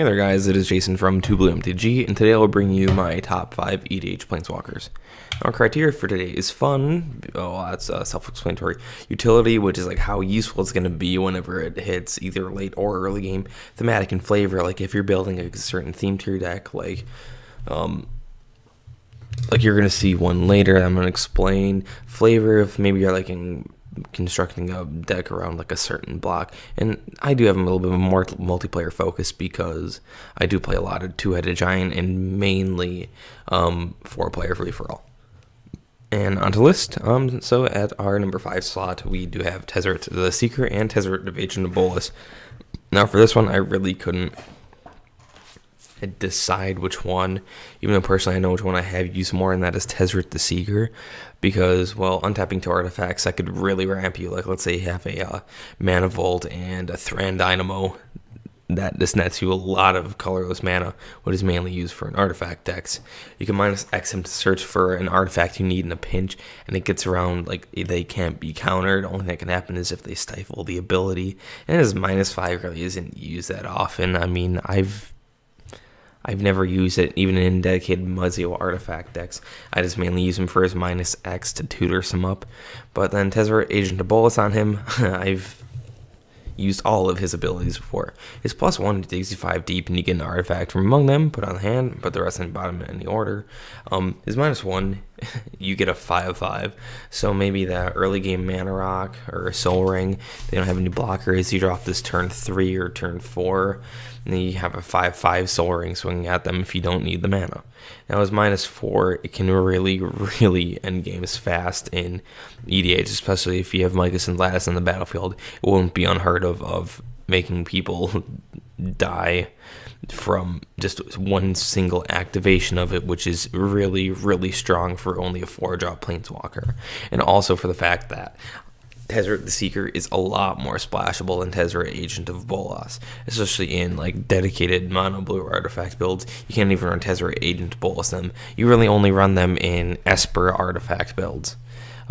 Hey there guys, it is Jason from 2BlueMTG, and today I will bring you my top 5 EDH Planeswalkers. Our criteria for today is fun, that's self-explanatory, utility, which is like how useful it's going to be whenever it hits either late or early game, thematic and flavor, like if you're building a certain theme to your deck, like you're going to see one later, I'm going to explain. Flavor, if maybe you're like constructing a deck around like a certain block, and I do have a little bit more multiplayer focus because I do play a lot of two-headed giant and mainly 4-player free-for-all. And onto list, so at our number 5 slot we do have Tezzeret the Seeker and Tezzeret of Agent of Bolas. Now for this one I really couldn't decide which one, even though personally I know which one I have used more, and that is Tezzeret the Seeker, because, well, untapping 2 artifacts, that could really ramp you. Like, let's say you have a Mana Vault and a Thran Dynamo, that this nets you a lot of colorless mana, what is mainly used for an artifact decks. You can minus X him to search for an artifact you need in a pinch, and it gets around, like, they can't be countered. Only thing that can happen is if they stifle the ability, and his -5 really isn't used that often. I mean, I've never used it, even in dedicated Muzio artifact decks. I just mainly use him for his -X to tutor some up. But then Tezzeret Agent of Bolas on him, I've used all of his abilities before. His +1 digs you 5 deep, and you get an artifact from among them, put on the hand, put the rest in the bottom in any order. His -1, you get a 5/5. So maybe that early game Mana Rock or a Soul Ring, they don't have any blockers. You drop this turn 3 or turn 4, and then you have a 5/5 Soul Ring swinging at them if you don't need the mana. Now his -4, it can really end games fast in EDH, especially if you have Mycos and Lattice in the battlefield. It won't be unheard of making people die from just one single activation of it, which is really strong for only a 4-drop Planeswalker. And also for the fact that Tezzeret the Seeker is a lot more splashable than Tezzeret Agent of Bolas, especially in like dedicated mono blue artifact builds. You can't even run Tezzeret Agent of Bolas them. You really only run them in Esper artifact builds,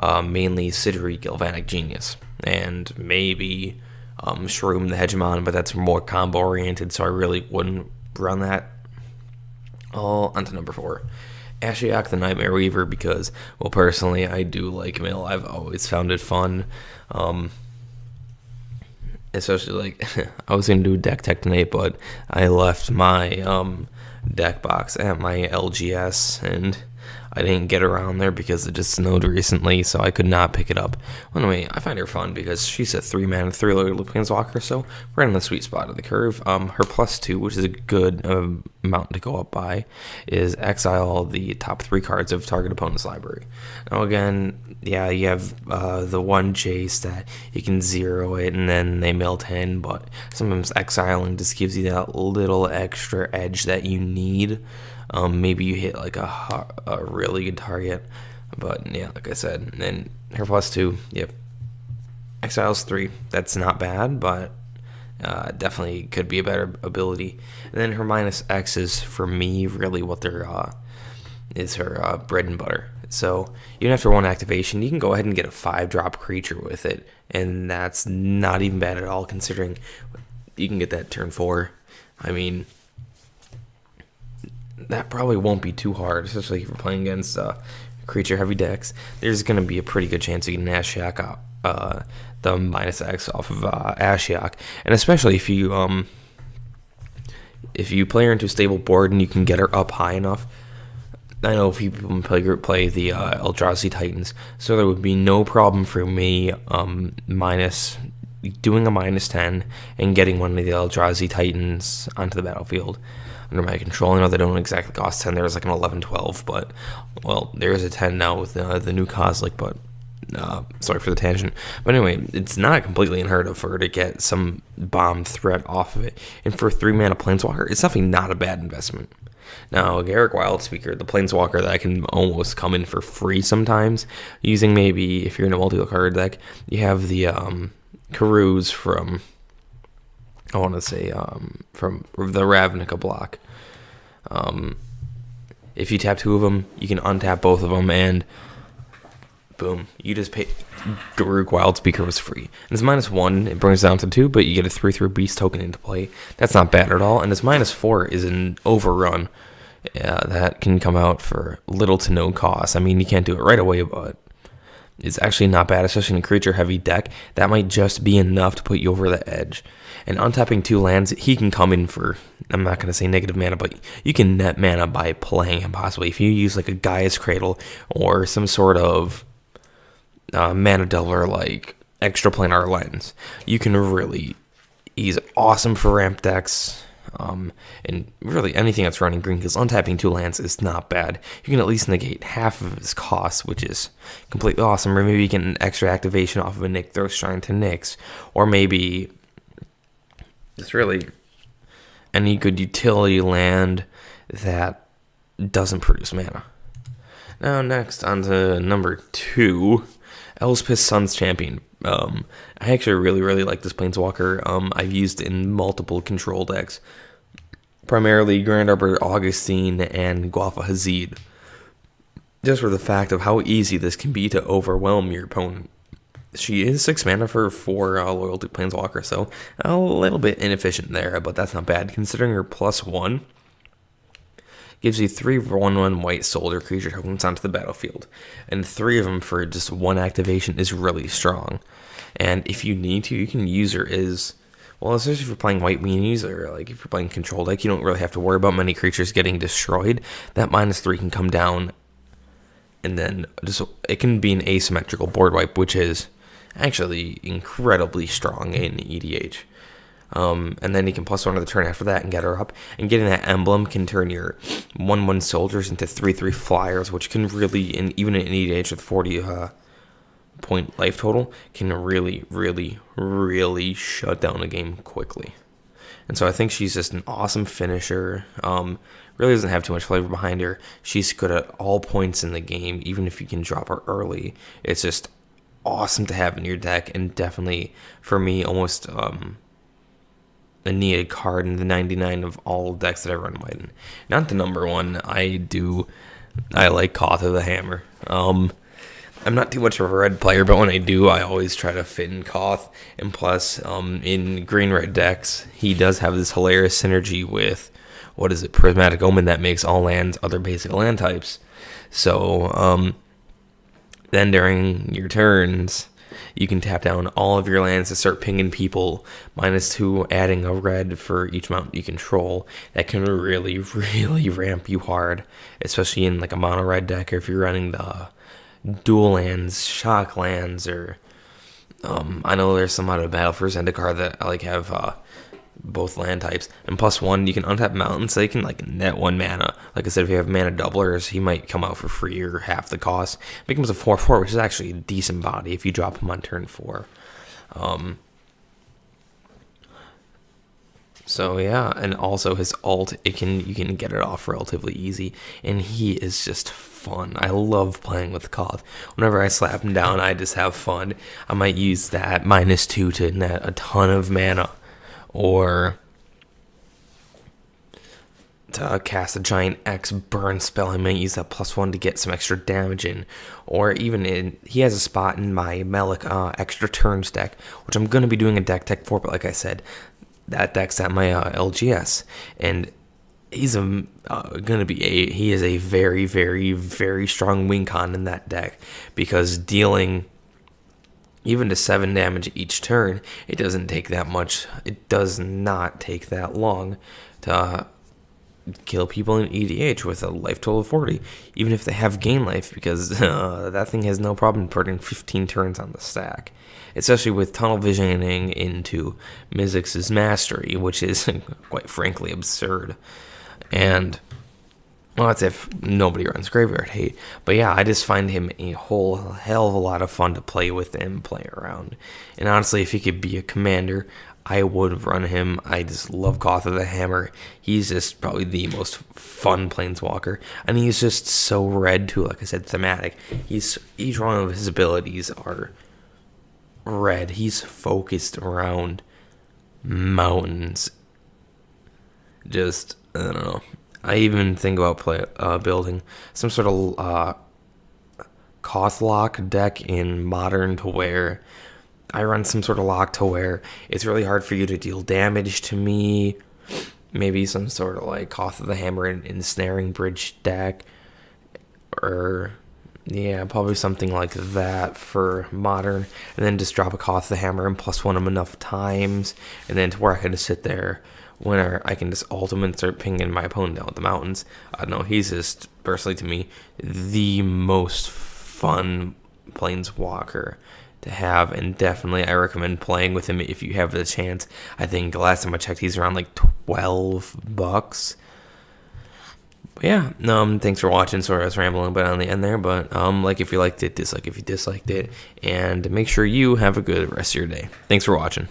mainly Sidri Galvanic Genius, and maybe Shroom the Hegemon, but that's more combo oriented, so I really wouldn't run that. Onto number 4. Ashiok the Nightmare Weaver, because, well, personally, I do like Mill. I've always found it fun. Especially, like, I was going to do deck tech tonight, but I left my deck box at my LGS, and I didn't get around there because it just snowed recently, so I could not pick it up. Well, anyway, I find her fun because she's a 3-mana, 3-load Planeswalker, so we're in the sweet spot of the curve. Her +2, which is a good amount to go up by, is exile the top 3 cards of target opponent's library. Now again, yeah, you have the one Jace that you can 0 it and then they mill 10, but sometimes exiling just gives you that little extra edge that you need. Maybe you hit like a really good target, but yeah, like I said, and then her +2, yep, exiles 3, that's not bad, but definitely could be a better ability. And then her -X is, for me, really what is her bread and butter. So even after 1 activation, you can go ahead and get a 5-drop creature with it, and that's not even bad at all, considering you can get that turn 4. I mean, that probably won't be too hard, especially if you're playing against creature-heavy decks. There's going to be a pretty good chance you can Ashiok out, the -X off of Ashiok, and especially if you play her into a stable board and you can get her up high enough. I know a few people play the Eldrazi Titans, so there would be no problem for me doing a -10 and getting one of the Eldrazi Titans onto the battlefield under my control. I know they don't exactly cost 10. There's like an 11-12, but, well, there is a 10 now with the new Kozilek, but sorry for the tangent. But anyway, it's not completely unheard of for her to get some bomb threat off of it. And for a 3-mana Planeswalker, it's definitely not a bad investment. Now, Garruk Wildspeaker, the Planeswalker that I can almost come in for free sometimes, using maybe, if you're in a multi-card deck, you have the Karuz from, I want to say, from the Ravnica block. If you tap 2 of them, you can untap both of them and boom, you just pay. Garuk Wildspeaker was free. And it's -1, it brings it down to 2, but you get a 3/3 beast token into play. That's not bad at all. And it's -4 is an overrun. Yeah, that can come out for little to no cost. I mean, you can't do it right away, but it's actually not bad, especially in a creature-heavy deck. That might just be enough to put you over the edge. And untapping 2 lands, he can come in for, I'm not going to say negative mana, but you can net mana by playing him possibly. If you use like a Gaia's Cradle or some sort of mana doubler like Extraplanar Lens, you can really, he's awesome for ramp decks. And really anything that's running green, because untapping 2 lands is not bad. You can at least negate half of his cost, which is completely awesome. Or maybe you get an extra activation off of a Nyx, throw Shrine to Nyx. Or maybe it's really any good utility land that doesn't produce mana. Now next, on to number 2, Elspeth's Sun's Champion. I actually really like this Planeswalker. I've used in multiple control decks, primarily Grand Arbor Augustine and Guafa Hazid, just for the fact of how easy this can be to overwhelm your opponent. She is 6 mana for 4 loyalty Planeswalker, so a little bit inefficient there, but that's not bad considering her +1 gives you 3 1/1 white soldier creature tokens onto the battlefield, and 3 of them for just 1 activation is really strong. And if you need to, you can use her as well, especially if you're playing white weenies or like if you're playing control deck, you don't really have to worry about many creatures getting destroyed. That -3 can come down, and then just it can be an asymmetrical board wipe, which is actually incredibly strong in EDH. And then you can +1 to the turn after that and get her up. And getting that emblem can turn your 1/1 soldiers into 3/3 flyers, which can really, even in EDH with 40 point life total, can really shut down a game quickly. And so I think she's just an awesome finisher. Really doesn't have too much flavor behind her. She's good at all points in the game, even if you can drop her early. It's just awesome to have in your deck, and definitely, for me, almost a needed card in the 99 of all decks that I run white in. Not the number 1. I like Koth of the Hammer. I'm not too much of a red player, but when I do, I always try to fit in Koth. And plus, in green-red decks, he does have this hilarious synergy with, Prismatic Omen that makes all lands other basic land types. So, then during your turns, you can tap down all of your lands to start pinging people, -2, adding a red for each mountain you control. That can really ramp you hard, especially in like a mono red deck, or if you're running the dual lands, shock lands, or I know there's some out of Battle for Zendikar that I like have both land types. And +1, you can untap mountains, so they can like net 1 mana. Like I said, if you have mana doublers, he might come out for free or half the cost. Becomes a 4/4, which is actually a decent body if you drop him on turn 4. So yeah, and also his ult, you can get it off relatively easy, and he is just fun. I love playing with Koth. Whenever I slap him down, I just have fun. I might use that -2 to net a ton of mana, or to cast a giant X burn spell. I might use that +1 to get some extra damage in, or even he has a spot in my Melik extra turns deck, which I'm going to be doing a deck tech for, but like I said, that deck's at my LGS, and he's he is a very strong win con in that deck, because dealing even to 7 damage each turn, it doesn't take that much. It does not take that long to kill people in EDH with a life total of 40, even if they have gain life, because that thing has no problem putting 15 turns on the stack, especially with tunnel visioning into Mizzix's Mastery, which is quite frankly absurd. And well, that's if nobody runs Graveyard Hate. But yeah, I just find him a whole hell of a lot of fun to play with and play around. And honestly, if he could be a commander, I would run him. I just love Koth of the Hammer. He's just probably the most fun Planeswalker. And he's just so red too, like I said, thematic. Each one of his abilities are red. He's focused around mountains. Just, I don't know. I even think about building some sort of Koth lock deck in Modern to where I run some sort of lock to where it's really hard for you to deal damage to me. Maybe some sort of like Koth of the Hammer and Ensnaring Bridge deck. Or, yeah, probably something like that for Modern. And then just drop a Koth of the Hammer and +1 them enough times. And then to where I can just sit there when I can just ultimate start pinging my opponent down with the mountains. I don't know, he's just, personally to me, the most fun planeswalker to have, and definitely I recommend playing with him if you have the chance. I think last time I checked he's around like $12. But yeah, thanks for watching. Sorry I was rambling a bit on the end there, but like if you liked it, dislike if you disliked it, and make sure you have a good rest of your day. Thanks for watching.